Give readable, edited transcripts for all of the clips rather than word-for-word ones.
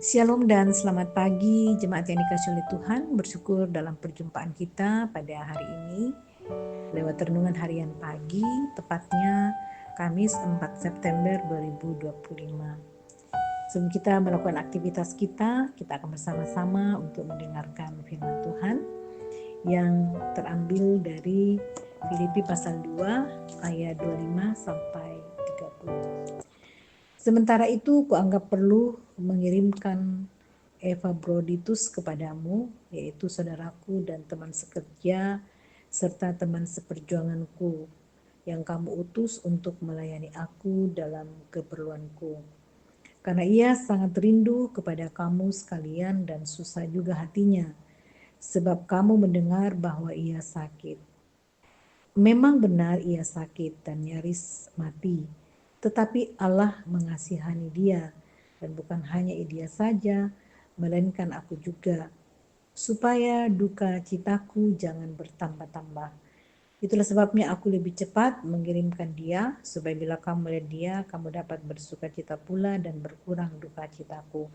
Shalom dan selamat pagi jemaat yang dikasihi oleh Tuhan. Bersyukur dalam perjumpaan kita pada hari ini lewat renungan harian pagi, tepatnya Kamis 4 September 2025. Sebelum kita melakukan aktivitas kita akan bersama-sama untuk mendengarkan firman Tuhan yang terambil dari Filipi pasal 2 ayat 25 sampai 30. Sementara itu, kuanggap perlu mengirimkan Epaphroditus kepadamu, yaitu saudaraku dan teman sekerja, serta teman seperjuanganku, yang kamu utus untuk melayani aku dalam keperluanku. Karena ia sangat rindu kepada kamu sekalian dan susah juga hatinya, sebab kamu mendengar bahwa ia sakit. Memang benar ia sakit dan nyaris mati, tetapi Allah mengasihani dia, dan bukan hanya dia saja, melainkan aku juga, supaya duka citaku jangan bertambah-tambah. Itulah sebabnya aku lebih cepat mengirimkan dia, supaya bila kamu melihat dia, kamu dapat bersuka cita pula dan berkurang duka citaku.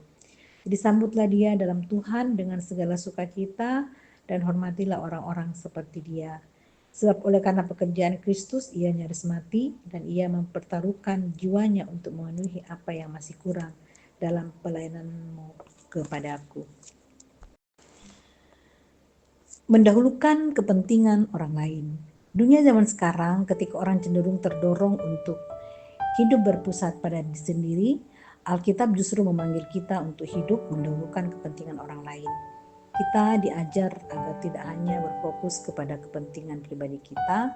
Jadi sambutlah dia dalam Tuhan dengan segala sukacita, dan hormatilah orang-orang seperti dia. Sebab oleh karena pekerjaan Kristus ia nyaris mati, dan ia mempertaruhkan jiwanya untuk memenuhi apa yang masih kurang dalam pelayananmu kepadaku. Mendahulukan kepentingan orang lain. Dunia zaman sekarang ketika orang cenderung terdorong untuk hidup berpusat pada diri sendiri, Alkitab justru memanggil kita untuk hidup mendahulukan kepentingan orang lain. Kita diajar agar tidak hanya berfokus kepada kepentingan pribadi kita,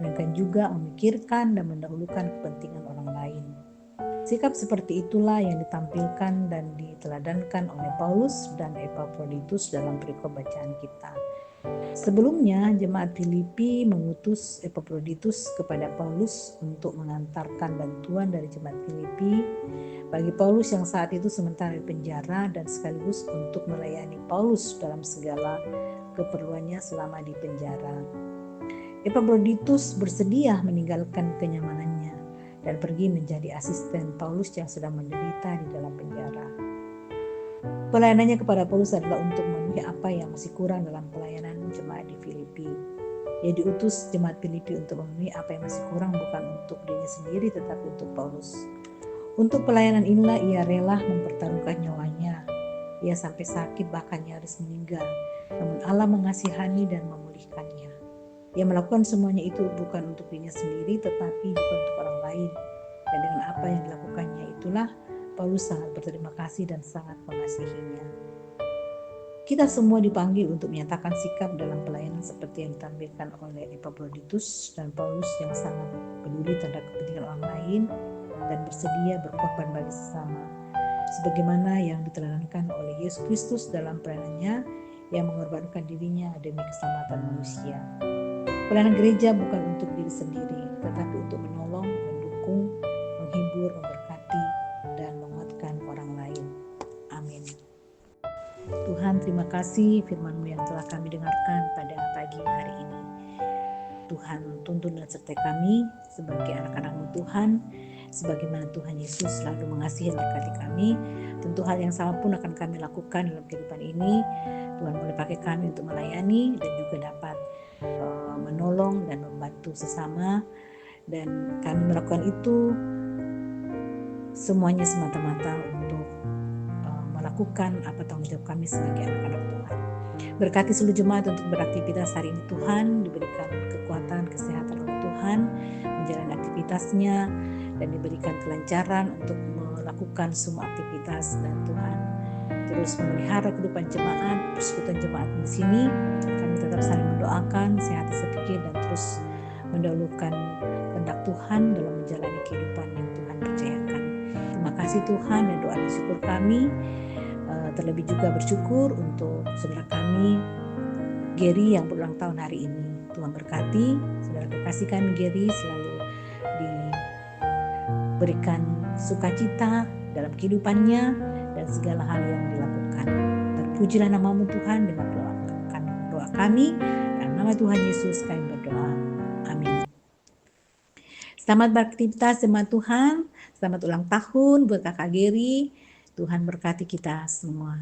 melainkan juga memikirkan dan mendahulukan kepentingan orang lain. Sikap seperti itulah yang ditampilkan dan diteladankan oleh Paulus dan Epaphroditus dalam perikop bacaan kita. Sebelumnya, jemaat Filipi mengutus Epaphroditus kepada Paulus untuk mengantarkan bantuan dari jemaat Filipi bagi Paulus yang saat itu sementara di penjara, dan sekaligus untuk melayani Paulus dalam segala keperluannya selama di penjara. Epaphroditus bersedia meninggalkan kenyamanannya dan pergi menjadi asisten Paulus yang sedang menderita di dalam penjara. Pelayanannya kepada Paulus adalah untuk memenuhi apa yang masih kurang dalam pelayanan jemaat di Filipi. Ia diutus jemaat Filipi untuk memenuhi apa yang masih kurang, bukan untuk dirinya sendiri tetapi untuk Paulus. Untuk pelayanan inilah ia rela mempertaruhkan nyawanya. Ia sampai sakit bahkan nyaris meninggal, namun Allah mengasihani dan memulihkannya. Ia melakukan semuanya itu bukan untuk dirinya sendiri tetapi juga untuk orang lain. Dan dengan apa yang dilakukannya itulah Paulus sangat berterima kasih dan sangat mengasihinya. Kita semua dipanggil untuk menyatakan sikap dalam pelayanan seperti yang ditampilkan oleh Epaphroditus dan Paulus yang sangat peduli terhadap kepentingan orang lain dan bersedia berkorban bagi sesama, sebagaimana yang diteladankan oleh Yesus Kristus dalam pelayanannya yang mengorbankan dirinya demi keselamatan manusia. Pelayanan gereja bukan untuk diri sendiri, tetapi untuk menolong, mendukung, menghibur, memberkati, dan menguatkan orang lain. Amin. Tuhan, terima kasih firman-Mu yang telah kami dengarkan pada pagi hari ini. Tuhan, tuntun dan sertai kami sebagai anak-anak-Mu Tuhan, sebagaimana Tuhan Yesus selalu mengasihi dan berkati kami. Tentu hal yang sama pun akan kami lakukan dalam kehidupan ini. Tuhan boleh pakai kami untuk melayani dan juga dapat menolong dan membantu sesama, dan kami melakukan itu semuanya semata-mata untuk melakukan apa tanggung jawab kami sebagai anak-anak Tuhan. Berkati seluruh jemaat untuk beraktivitas hari ini Tuhan, diberikan kekuatan, kesehatan oleh Tuhan, menjalani aktivitasnya, dan diberikan kelancaran untuk melakukan semua aktivitas, dan Tuhan terus memelihara kehidupan jemaat, persekutuan jemaat di sini. Kami tetap saling mendoakan sehat sepikir dan terus mendahulukan kehendak Tuhan dalam menjalani kehidupan yang Tuhan percayakan. Terima kasih Tuhan, dan doa dan syukur kami. Terlebih juga bersyukur untuk saudara kami Gary yang berulang tahun hari ini. Tuhan berkati saudara kekasih kami Gary, selalu diberikan sukacita dalam kehidupannya dan segala hal yang dilakukan. Terpujilah namamu Tuhan. Dengan doa kami dalam nama Tuhan Yesus kami berdoa. Amin. Selamat beraktivitas jemaat Tuhan. Selamat ulang tahun buat kakak Gary. Tuhan berkati kita semua.